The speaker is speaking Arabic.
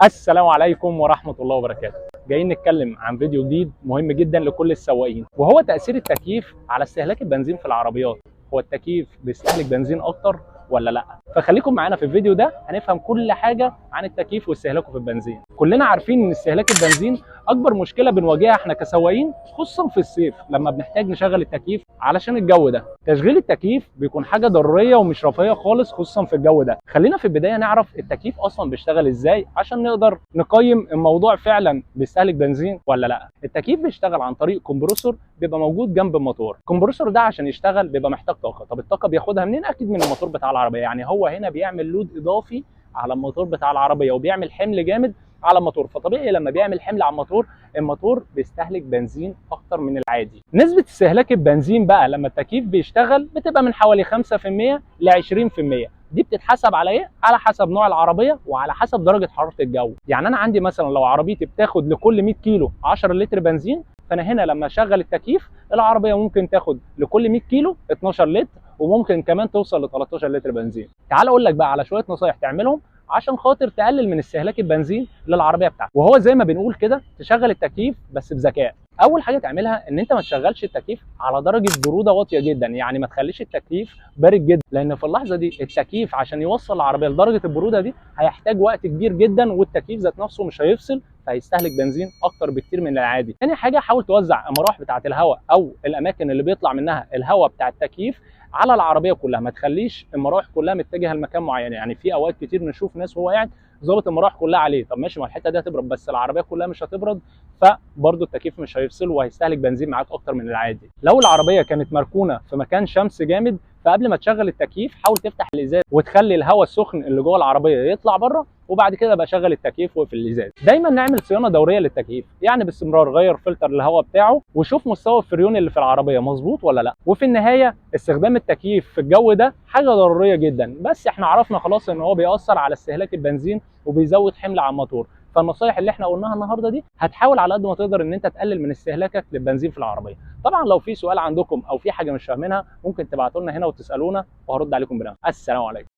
السلام عليكم ورحمة الله وبركاته. جايين نتكلم عن فيديو جديد مهم جدا لكل السواقين، وهو تأثير التكييف على استهلاك البنزين في العربيات. هو التكييف بيستهلك بنزين أكتر ولا لا؟ فخليكم معانا في الفيديو ده هنفهم كل حاجة عن التكييف واستهلاكه في البنزين. كلنا عارفين إن استهلاك البنزين أكبر مشكلة بنواجهها احنا كسواقين، خصوصا في الصيف لما بنحتاج نشغل التكييف علشان الجو ده. تشغيل التكييف بيكون حاجة ضرورية ومش رفاهية خالص، خصوصا في الجو ده. خلينا في البداية نعرف التكييف أصلا بيشتغل إزاي عشان نقدر نقيم الموضوع فعلا بيستهلك بنزين ولا لا. التكييف بيشتغل عن طريق كومبرسور بيبقى موجود جنب الموتور. الكمبرسور ده عشان يشتغل بيبقى محتاج طاقة. طب الطاقة بياخدها منين؟ أكيد من الموتور بتاع العربية. يعني هو هنا بيعمل لود إضافي على الموتور بتاع العربية وبيعمل حمل جامد على الموتور. فطبيعي لما بيعمل حمل على الموتور بيستهلك بنزين اكتر من العادي. نسبة استهلاك البنزين بقى لما التكييف بيشتغل بتبقى من حوالي 5% ل 20%. دي بتتحسب على ايه؟ على حسب نوع العربيه وعلى حسب درجه حراره الجو. يعني انا عندي مثلا لو عربيتي بتاخد لكل 100 كيلو 10 لتر بنزين، فانا هنا لما اشغل التكييف العربيه ممكن تاخد لكل 100 كيلو 12 لتر، وممكن كمان توصل ل 13 لتر بنزين. تعال اقول لك بقى على شويه نصايح تعملهم عشان خاطر تقلل من استهلاك البنزين للعربيه بتاعتك. وهو زي ما بنقول كده، تشغل التكييف بس بذكاء. اول حاجه تعملها ان انت ما تشغلش التكييف على درجه بروده واطيه جدا، يعني ما تخليش التكييف بارد جدا، لان في اللحظه دي التكييف عشان يوصل العربيه لدرجه البروده دي هيحتاج وقت كبير جدا، والتكييف ذات نفسه مش هيفصل، فهيستهلك بنزين اكتر بكتير من العادي. تاني حاجه، حاول توزع المراوح بتاعه الهواء او الاماكن اللي بيطلع منها الهواء بتاع التكييف على العربيه كلها. ما تخليش المراوح كلها متجهه لمكان معين. يعني في اوقات كتير نشوف ناس وهو قاعد ظابط المراوح كلها عليه. طب ماشي، ما الحته دي هتبرد بس العربيه كلها مش هتبرد، فبرضه التكييف مش هيفصل وهيستهلك بنزين معاك اكتر من العادي. لو العربيه كانت مركونه في مكان شمس جامد، فقبل ما تشغل التكييف حاول تفتح الازاز وتخلي الهواء السخن اللي جوه العربيه يطلع بره، وبعد كده بقى شغل التكييف واقفل الازاز. دايما نعمل صيانه دوريه للتكييف، يعني باستمرار غير فلتر الهواء بتاعه وشوف مستوى الفريون اللي في العربيه مظبوط ولا لا. وفي النهايه استخدام التكييف في الجو ده حاجه ضروريه جدا، بس احنا عرفنا خلاص ان هو بيأثر على استهلاك البنزين وبيزود حمل على الموتور. فالنصايح اللي احنا قلناها النهارده دي هتحاول على قد ما تقدر ان انت تقلل من استهلاكك للبنزين في العربيه. طبعا لو في سؤال عندكم او في حاجه مش فاهمينها ممكن تبعتوا لنا هنا وتسالونا وهرد عليكم بنفسي. السلام عليكم.